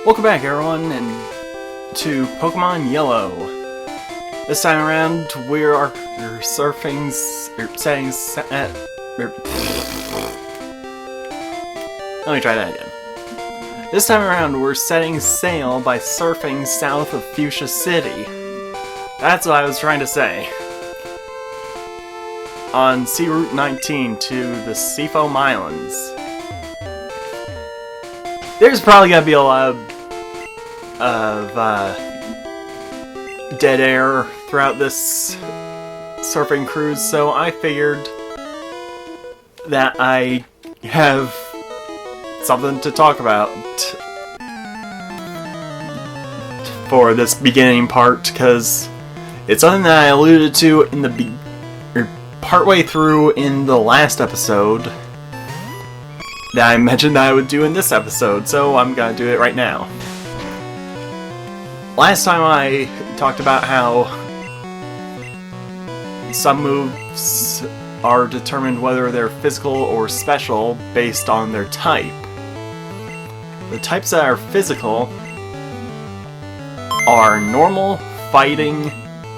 Welcome back, everyone, and to Pokemon Yellow. This time around, we are setting let me try that again. This time around, we're setting sail by surfing south of Fuchsia City. That's what I was trying to say. On Sea Route 19 to the Seafoam Islands. There's probably gonna be a lot of dead air throughout this surfing cruise, so I figured that I have something to talk about for this beginning part, because it's something that I alluded to in the partway through in the last episode that I mentioned that I would do in this episode, so I'm gonna do it right now. Last time I talked about how some moves are determined whether they're physical or special based on their type. The types that are physical are normal, fighting,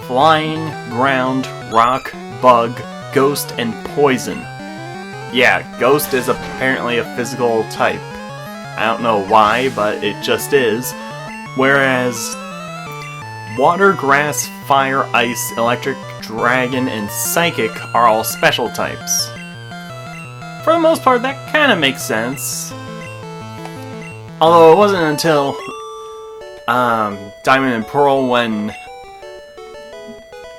flying, ground, rock, bug, ghost, and poison. Yeah, ghost is apparently a physical type. I don't know why, but it just is. Whereas water, grass, fire, ice, electric, dragon, and psychic are all special types. For the most part, that kind of makes sense. Although it wasn't until Diamond and Pearl when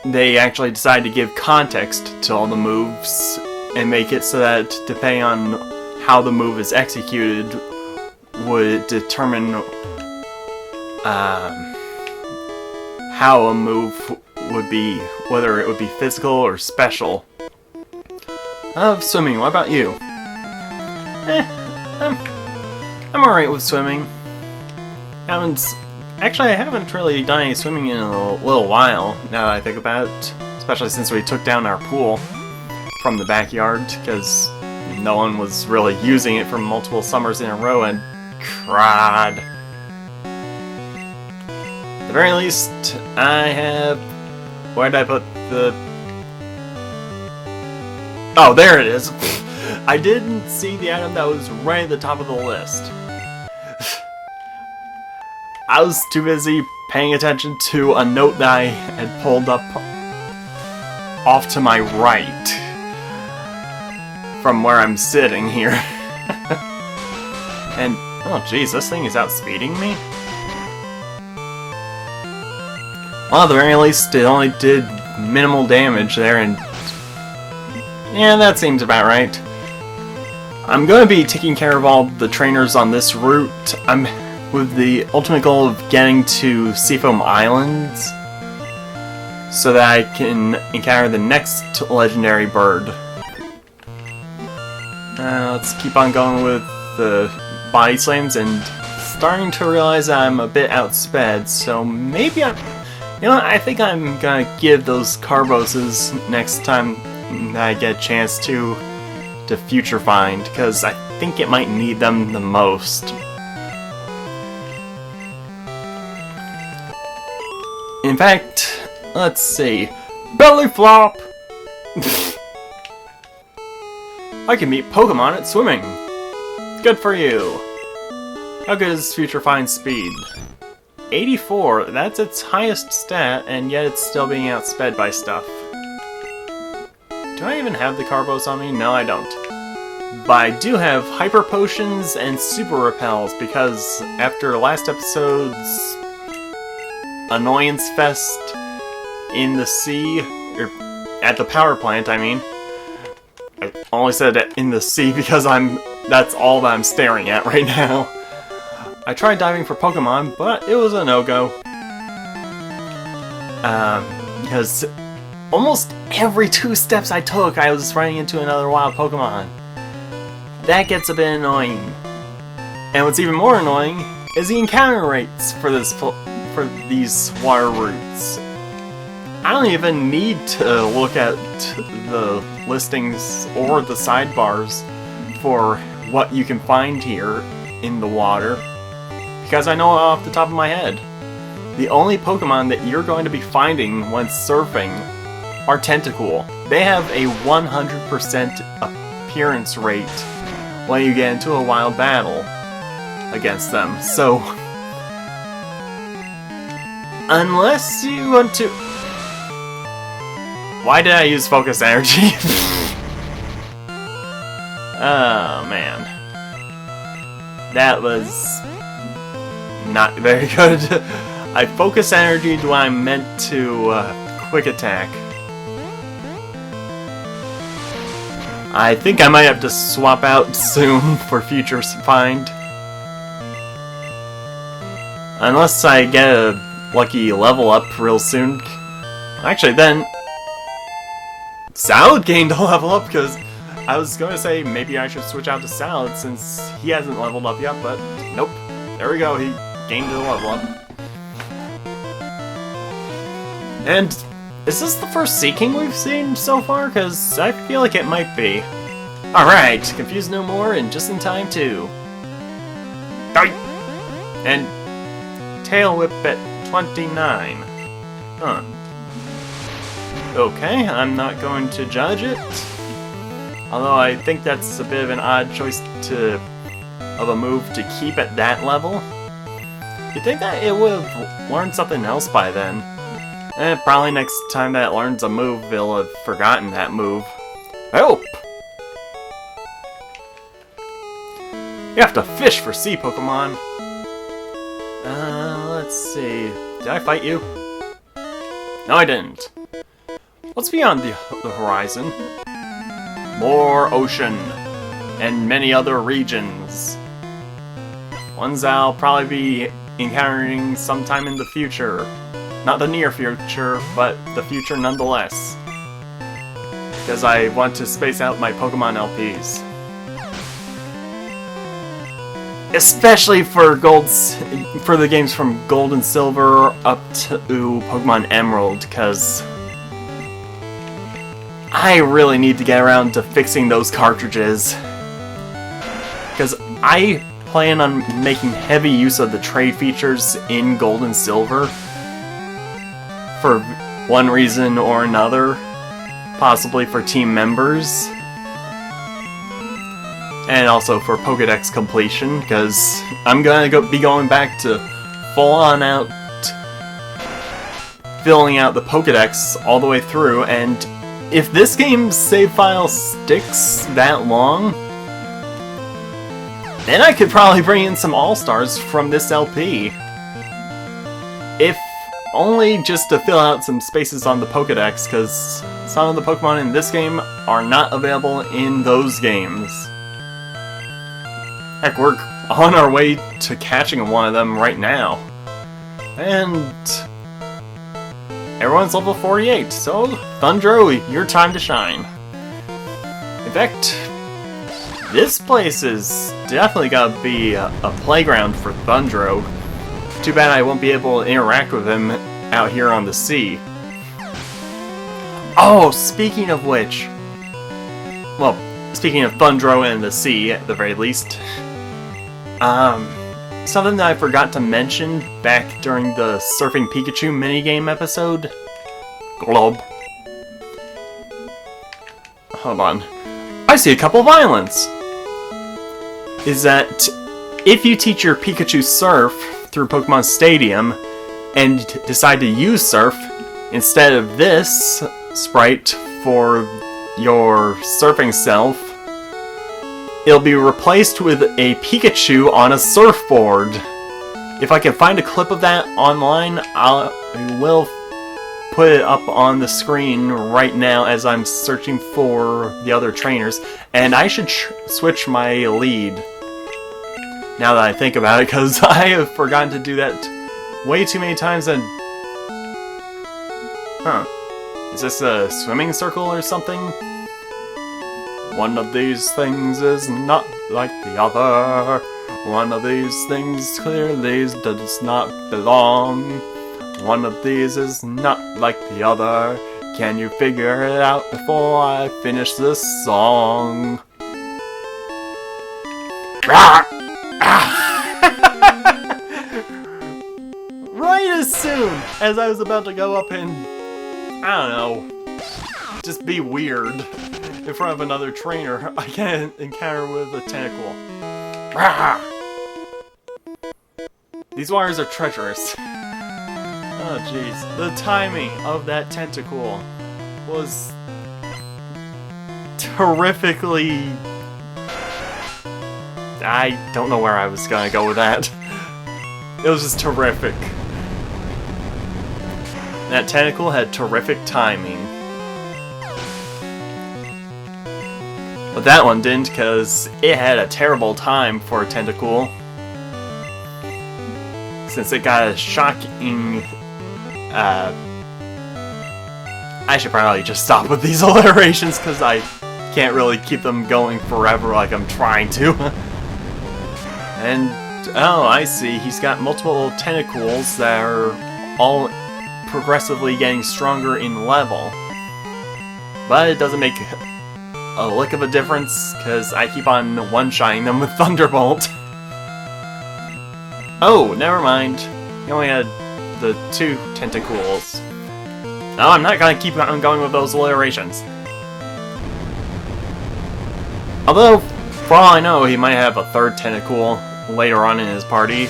they actually decided to give context to all the moves and make it so that, depending on how the move is executed, would determine how a move would be, whether it would be physical or special. Swimming, what about you? I'm alright with swimming. Actually, I haven't really done any swimming in a little while, now that I think about it. Especially since we took down our pool from the backyard, because no one was really using it for multiple summers in a row, and crud. At the very least, I have... Where did I put the... Oh, there it is! I didn't see the item that was right at the top of the list. I was too busy paying attention to a note that I had pulled up off to my right from where I'm sitting here. And, oh jeez, this thing is outspeeding me? Well, at the very least, it only did minimal damage there, and yeah, that seems about right. I'm going to be taking care of all the trainers on this route. I'm with the ultimate goal of getting to Seafoam Islands so that I can encounter the next legendary bird. Let's keep on going with the body slams, and starting to realize I'm a bit outsped, so maybe I think I'm gonna give those Carboses next time that I get a chance to future find, because I think it might need them the most. In fact, let's see. Belly flop! I can beat Pokemon at swimming. Good for you. How good is Future Find speed? 84, that's its highest stat, and yet it's still being outsped by stuff. Do I even have the Carbos on me? No, I don't. But I do have Hyper Potions and Super Repels, because after last episode's Annoyance Fest in the sea, or at the power plant, I mean. I only said in the sea because that's all that I'm staring at right now. I tried diving for Pokemon, but it was a no-go. Because almost every 2 steps I took, I was running into another wild Pokemon. That gets a bit annoying. And what's even more annoying is the encounter rates for these water routes. I don't even need to look at the listings or the sidebars for what you can find here in the water, because I know off the top of my head. The only Pokemon that you're going to be finding when surfing are Tentacool. They have a 100% appearance rate when you get into a wild battle against them. So, unless you want to... Why did I use Focus Energy? Oh, man. That was not very good. I Focus Energy when I meant to Quick Attack. I think I might have to swap out soon for future find. Unless I get a lucky level up real soon. Actually, then Salad gained a level up, because I was going to say maybe I should switch out to Salad since he hasn't leveled up yet, but nope. There we go, he gained a level up. And is this the first Sea King we've seen so far? Because I feel like it might be. Alright, confused no more and just in time too. And Tail Whip at 29. Huh. Okay, I'm not going to judge it. Although I think that's a bit of an odd choice of a move to keep at that level. You'd think that it would have learned something else by then. Probably next time that it learns a move, it'll have forgotten that move. Help! You have to fish for sea Pokemon. Let's see. Did I fight you? No, I didn't. What's beyond the horizon? More ocean, and many other regions. Ones I'll probably be encountering sometime in the future. Not the near future, but the future nonetheless. Because I want to space out my Pokemon LPs. Especially for the games from Gold and Silver up to Pokemon Emerald, because I really need to get around to fixing those cartridges. Because I plan on making heavy use of the trade features in Gold and Silver for one reason or another, possibly for team members, and also for Pokédex completion, because I'm gonna be going back to full-on out filling out the Pokédex all the way through, and if this game's save file sticks that long, then I could probably bring in some All-Stars from this LP. If only just to fill out some spaces on the Pokédex, because some of the Pokemon in this game are not available in those games. Heck, we're on our way to catching one of them right now. And everyone's level 48, so Thundro, your time to shine. In fact, this place is definitely gotta be a playground for Thundro. Too bad I won't be able to interact with him out here on the sea. Oh, speaking of which... Well, speaking of Thundro and the sea, at the very least... something that I forgot to mention back during the Surfing Pikachu minigame episode. Glob. Hold on. I see a couple of islands! Is that if you teach your Pikachu Surf through Pokemon Stadium and decide to use Surf instead of this sprite for your surfing self, it'll be replaced with a Pikachu on a surfboard. If I can find a clip of that online, I will put it up on the screen right now as I'm searching for the other trainers. And I should switch my lead, now that I think about it, because I have forgotten to do that way too many times. And huh. Is this a swimming circle or something? One of these things is not like the other. One of these things clearly does not belong. One of these is not like the other. Can you figure it out before I finish this song? soon as I was about to go up and, I don't know, just be weird in front of another trainer, I get encountered with a tentacle. Rah! These wires are treacherous. Oh jeez. The timing of that tentacle was terrifically... I don't know where I was gonna go with that. It was just terrific. That tentacle had terrific timing. But that one didn't, because it had a terrible time for a tentacle. Since it got a shocking... I should probably just stop with these alliterations, because I can't really keep them going forever like I'm trying to. And, oh, I see, he's got multiple tentacles that are all progressively getting stronger in level. But it doesn't make a lick of a difference, because I keep on one-shotting them with Thunderbolt. Oh, never mind. He only had the 2 tentacles. No, I'm not gonna keep on going with those alliterations. Although, for all I know, he might have a 3rd tentacle later on in his party.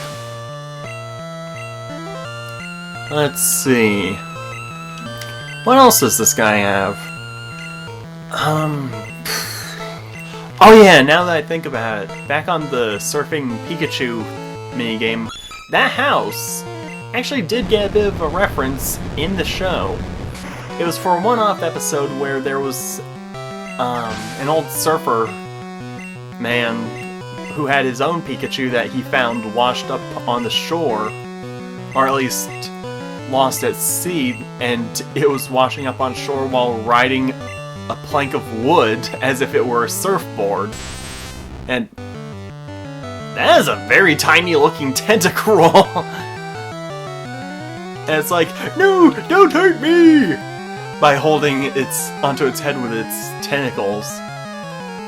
Let's see. What else does this guy have? Oh yeah, now that I think about it, back on the Surfing Pikachu minigame, that house actually did get a bit of a reference in the show. It was for a one-off episode where there was an old surfer man who had his own Pikachu that he found washed up on the shore, or at least lost at sea, and it was washing up on shore while riding a plank of wood as if it were a surfboard. And that is a very tiny looking tentacle. And it's like, no, don't hurt me! By holding onto its head with its tentacles.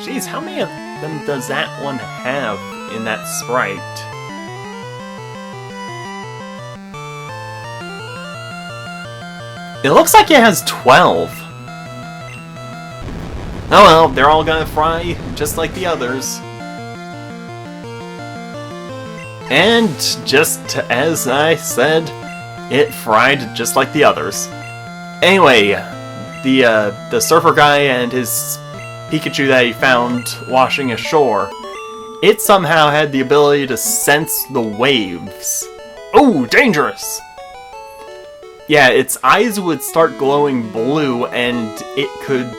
Jeez, how many of them does that one have in that sprite? It looks like it has 12. Oh well, they're all gonna fry just like the others. And just as I said, it fried just like the others. Anyway, the surfer guy and his Pikachu that he found washing ashore, it somehow had the ability to sense the waves. Oh, dangerous! Yeah, its eyes would start glowing blue, and it could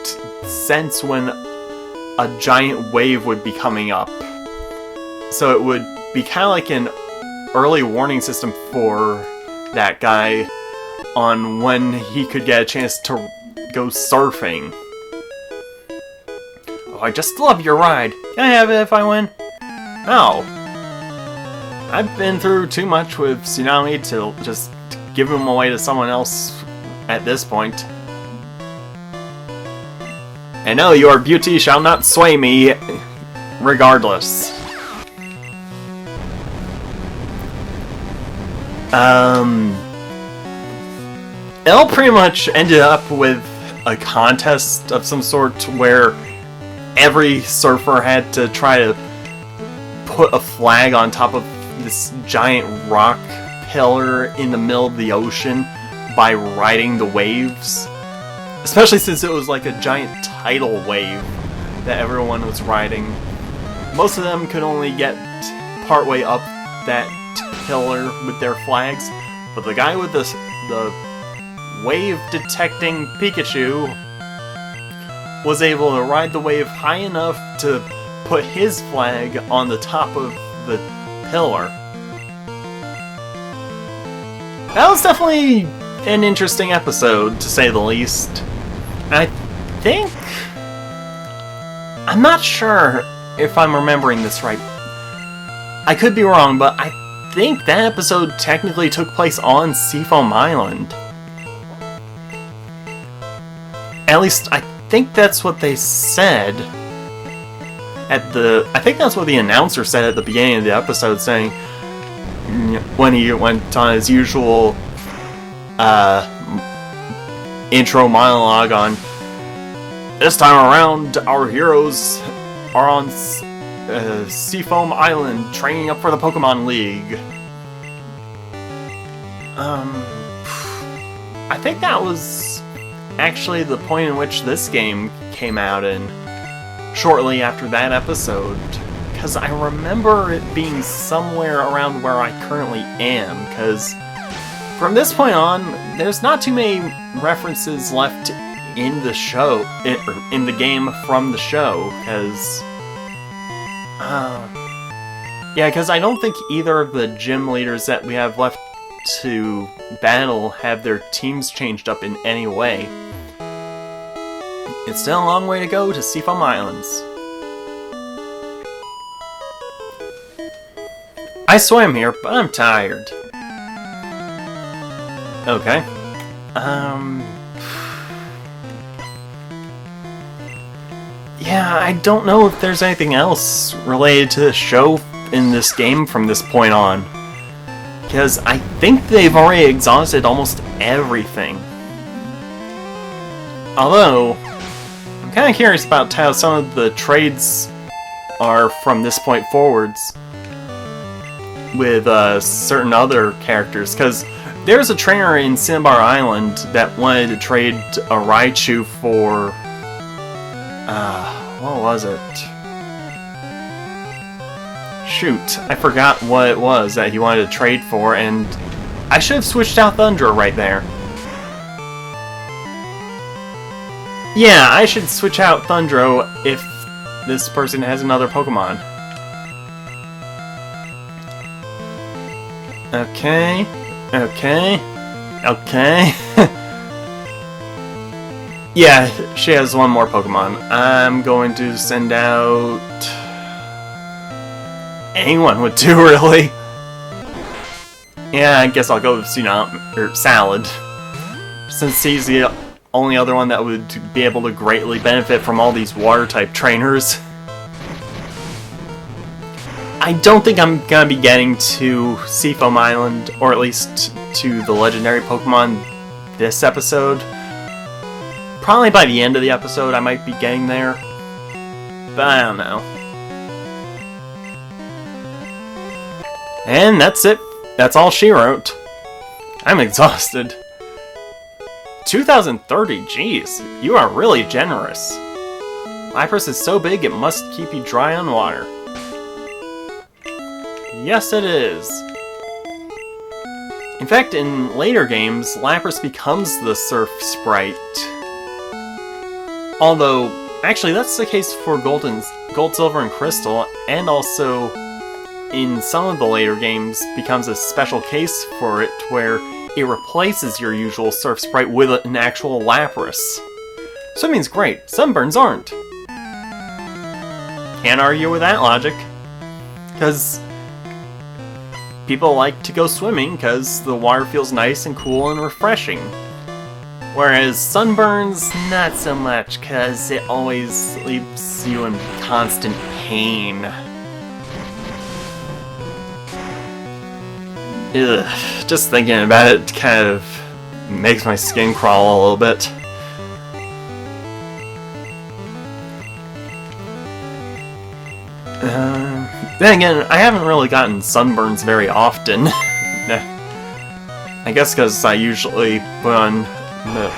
sense when a giant wave would be coming up. So it would be kind of like an early warning system for that guy on when he could get a chance to go surfing. Oh, I just love your ride. Can I have it if I win? No. I've been through too much with Tsunami to just give him away to someone else at this point. And no, your beauty shall not sway me, regardless. It all pretty much ended up with a contest of some sort where every surfer had to try to put a flag on top of this giant rock pillar in the middle of the ocean by riding the waves. Especially since it was like a giant tidal wave that everyone was riding. Most of them could only get partway up that pillar with their flags, but the guy with the wave detecting Pikachu was able to ride the wave high enough to put his flag on the top of the pillar. That was definitely an interesting episode, to say the least. I think... I'm not sure if I'm remembering this right. I could be wrong, but I think that episode technically took place on Seafoam Island. At least, I think that's what they said I think that's what the announcer said at the beginning of the episode, saying when he went on his usual intro monologue on, this time around, our heroes are on Seafoam Island training up for the Pokemon League. I think that was actually the point in which this game came out in, shortly after that episode, because I remember it being somewhere around where I currently am, because from this point on, there's not too many references left in the show, in the game from the show, because because I don't think either of the gym leaders that we have left to battle have their teams changed up in any way. It's still a long way to go to Seafoam Islands. I swam here, but I'm tired. Okay. Yeah, I don't know if there's anything else related to the show in this game from this point on. Because I think they've already exhausted almost everything. Although, I'm kind of curious about how some of the trades are from this point forwards with certain other characters. Because there's a trainer in Cinnabar Island that wanted to trade a Raichu for... what was it? Shoot, I forgot what it was that he wanted to trade for, and I should have switched out Thundra right there. Yeah, I should switch out Thundra if this person has another Pokemon. Okay. Yeah, she has one more Pokemon. I'm going to send out... anyone would do, really. Yeah, I guess I'll go with Tsunami, or Salad. Since he's the only other one that would be able to greatly benefit from all these water-type trainers. I don't think I'm gonna be getting to Seafoam Island, or at least to the legendary Pokemon this episode. Probably by the end of the episode I might be getting there, but I don't know. And that's it. That's all she wrote. I'm exhausted. 2030, jeez, you are really generous. Lapras is so big it must keep you dry on water. Yes, it is. In fact, in later games, Lapras becomes the surf sprite. Although, actually, that's the case for Gold, Silver, and Crystal, and also in some of the later games becomes a special case for it where it replaces your usual surf sprite with an actual Lapras. Swimming's great, sunburns aren't. Can't argue with that logic. Because people like to go swimming because the water feels nice and cool and refreshing. Whereas sunburns, not so much, because it always leaves you in constant pain. Ugh, just thinking about it kind of makes my skin crawl a little bit. Then again, I haven't really gotten sunburns very often. I guess because I usually put on a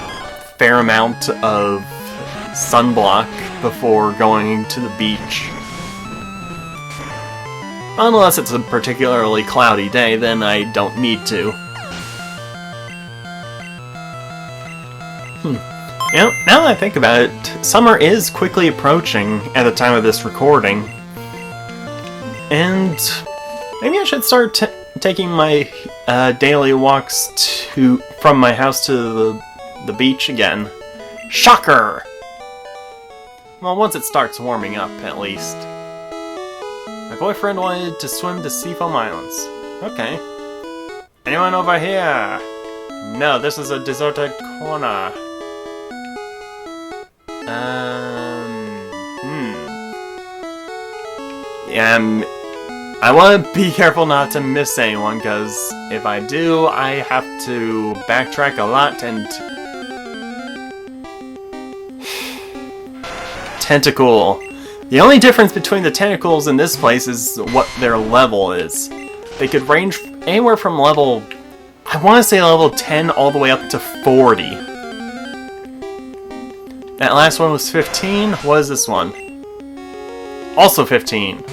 fair amount of sunblock before going to the beach. Unless it's a particularly cloudy day, then I don't need to. You know, now that I think about it, summer is quickly approaching at the time of this recording. And maybe I should start taking my daily walks from my house to the beach again. Shocker! Well, once it starts warming up, at least. My boyfriend wanted to swim to Seafoam Islands. Okay. Anyone over here? No, this is a deserted corner. Yeah, I want to be careful not to miss anyone, because if I do, I have to backtrack a lot and... Tentacle. The only difference between the tentacles in this place is what their level is. They could range anywhere from level... I want to say level 10 all the way up to 40. That last one was 15. What is this one? Also 15.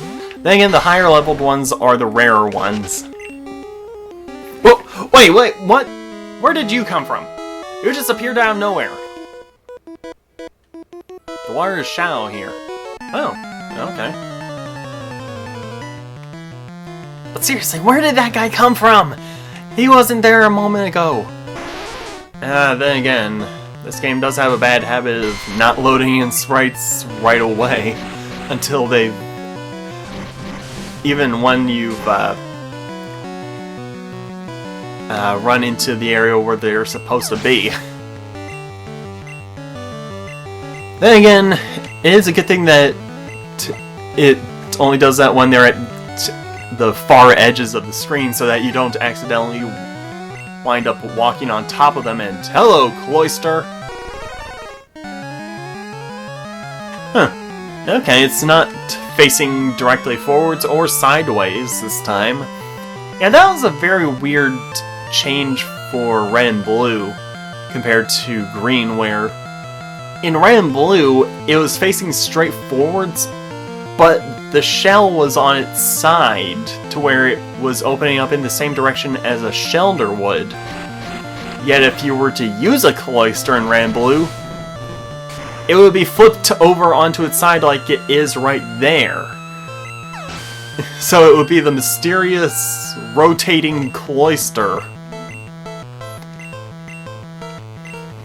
Then again, the higher leveled ones are the rarer ones. Whoa, wait, what? Where did you come from? You just appeared out of nowhere. The water is shallow here. Oh, okay. But seriously, where did that guy come from? He wasn't there a moment ago. Then again, this game does have a bad habit of not loading in sprites right away until they've... Even when you've run into the area where they're supposed to be. Then again, it is a good thing that it only does that when they're at the far edges of the screen, so that you don't accidentally wind up walking on top of them and hello, cloister! Huh. Okay, it's not facing directly forwards or sideways this time. Yeah, that was a very weird change for red and blue compared to green, where in red and blue it was facing straight forwards, but the shell was on its side to where it was opening up in the same direction as a shelter would. Yet if you were to use a cloister in red and blue, it would be flipped over onto its side like it is right there. So it would be the mysterious rotating cloister.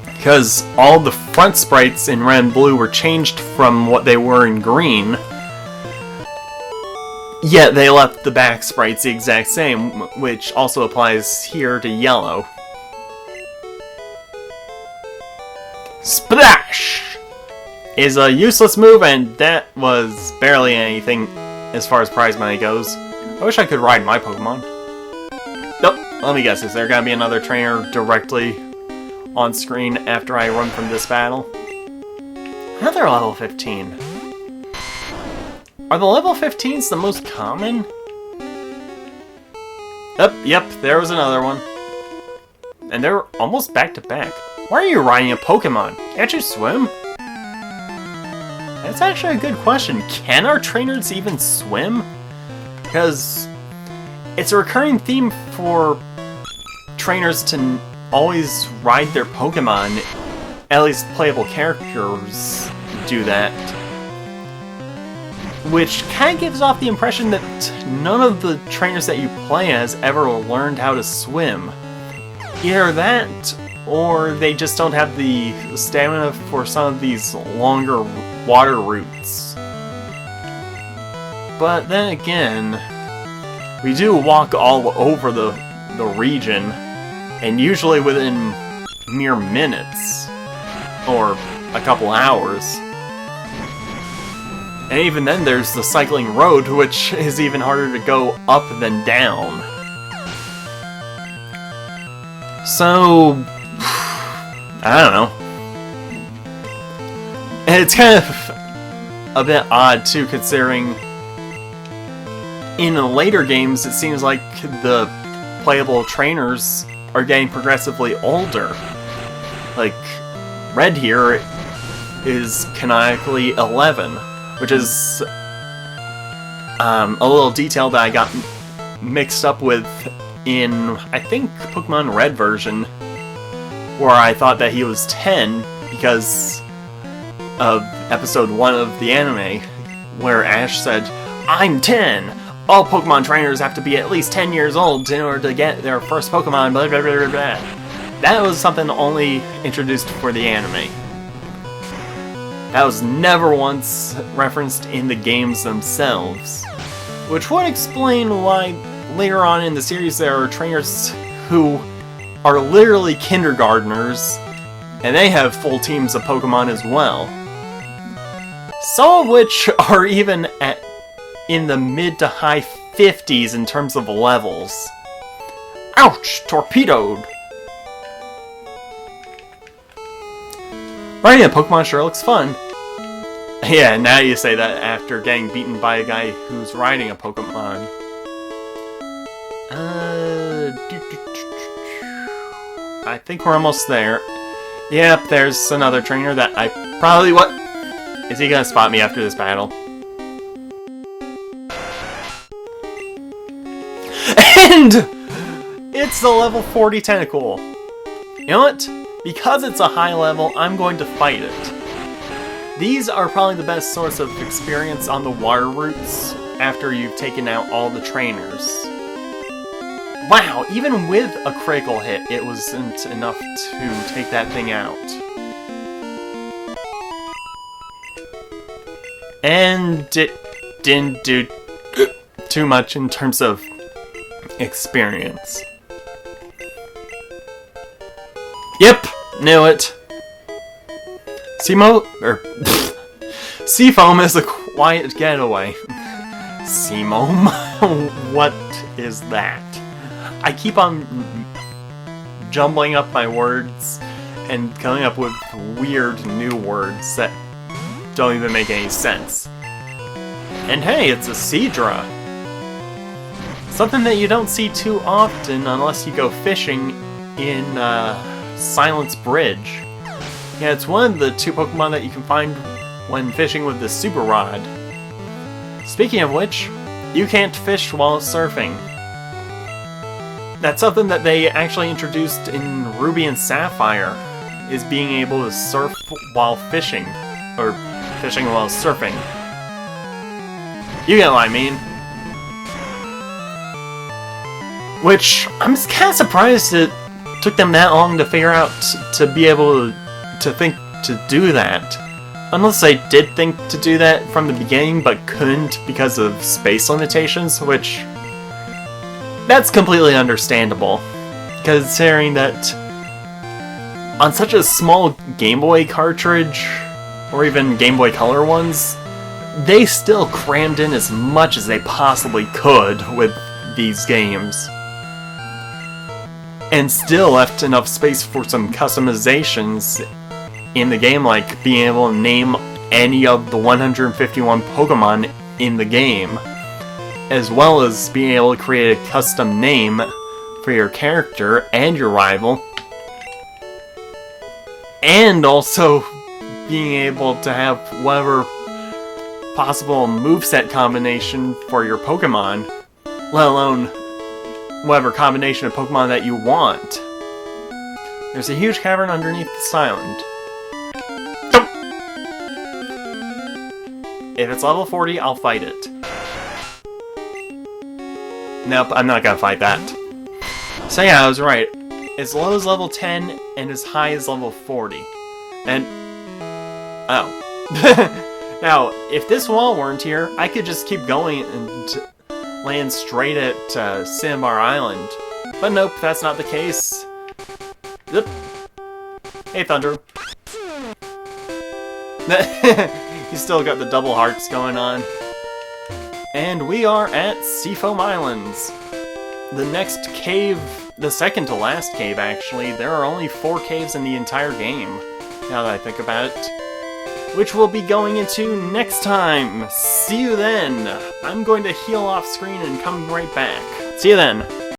Because all the front sprites in red and blue were changed from what they were in green. Yet they left the back sprites the exact same, which also applies here to yellow. Splash! Is a useless move, and that was barely anything as far as prize money goes. I wish I could ride my Pokemon. Nope, let me guess, is there gonna be another trainer directly on screen after I run from this battle? Another level 15. Are the level 15s the most common? Yep, there was another one. And they're almost back to back. Why are you riding a Pokemon? Can't you swim? That's actually a good question. Can our trainers even swim? Because it's a recurring theme for trainers to always ride their Pokemon. At least playable characters do that. Which kind of gives off the impression that none of the trainers that you play as ever learned how to swim. Either that, or they just don't have the stamina for some of these longer water routes. But then again, we do walk all over the region, and usually within mere minutes, or a couple hours. And even then there's the cycling road, which is even harder to go up than down. So, I don't know. And it's kind of a bit odd too, considering in the later games it seems like the playable trainers are getting progressively older. Like, Red here is canonically 11, which is a little detail that I got mixed up with in, I think, Pokemon Red version, where I thought that he was 10 because of episode 1 of the anime, where Ash said, "I'm 10! All Pokemon trainers have to be at least 10 years old in order to get their first Pokemon, blah blah blah blah blah." That was something only introduced for the anime. That was never once referenced in the games themselves. Which would explain why later on in the series there are trainers who are literally kindergartners, and they have full teams of Pokemon as well. Some of which are even in the mid to high 50s in terms of levels. Ouch! Torpedoed! Riding a Pokemon sure looks fun. Yeah, now you say that after getting beaten by a guy who's riding a Pokemon. I think we're almost there. Yep, there's another trainer that I probably... What? Is he gonna spot me after this battle? And it's the level 40 Tentacle. You know what? Because it's a high level, I'm going to fight it. These are probably the best source of experience on the water routes after you've taken out all the trainers. Wow, even with a critical hit, it wasn't enough to take that thing out. And it didn't do too much in terms of experience. Yep, knew it. Seafoam is a quiet getaway. Seafoam? What is that? I keep on jumbling up my words and coming up with weird new words that don't even make any sense. And hey, it's a Seadra. Something that you don't see too often unless you go fishing in Silence Bridge. Yeah, it's one of the two Pokemon that you can find when fishing with the Super Rod. Speaking of which, you can't fish while surfing. That's something that they actually introduced in Ruby and Sapphire, is being able to surf while fishing, or fishing while surfing. You get what I mean. Which, I'm kind of surprised it took them that long to figure out to be able to think to do that. Unless they did think to do that from the beginning, but couldn't because of space limitations, which... that's completely understandable, considering that on such a small Game Boy cartridge, or even Game Boy Color ones, they still crammed in as much as they possibly could with these games. And still left enough space for some customizations in the game, like being able to name any of the 151 Pokemon in the game, as well as being able to create a custom name for your character and your rival, and also being able to have whatever possible moveset combination for your Pokemon, let alone whatever combination of Pokemon that you want. There's a huge cavern underneath this island. If it's level 40, I'll fight it. Nope, I'm not gonna fight that. So yeah, I was right. As low as level 10 and as high as level 40. And... oh. Now, if this wall weren't here, I could just keep going and land straight at Seafoam Island. But nope, that's not the case. Yep. Hey, Thunder. You still got the double hearts going on. And we are at Seafoam Islands. The next cave, the second to last cave actually, there are only 4 caves in the entire game, now that I think about it. Which we'll be going into next time. See you then. I'm going to heal off screen and come right back. See you then.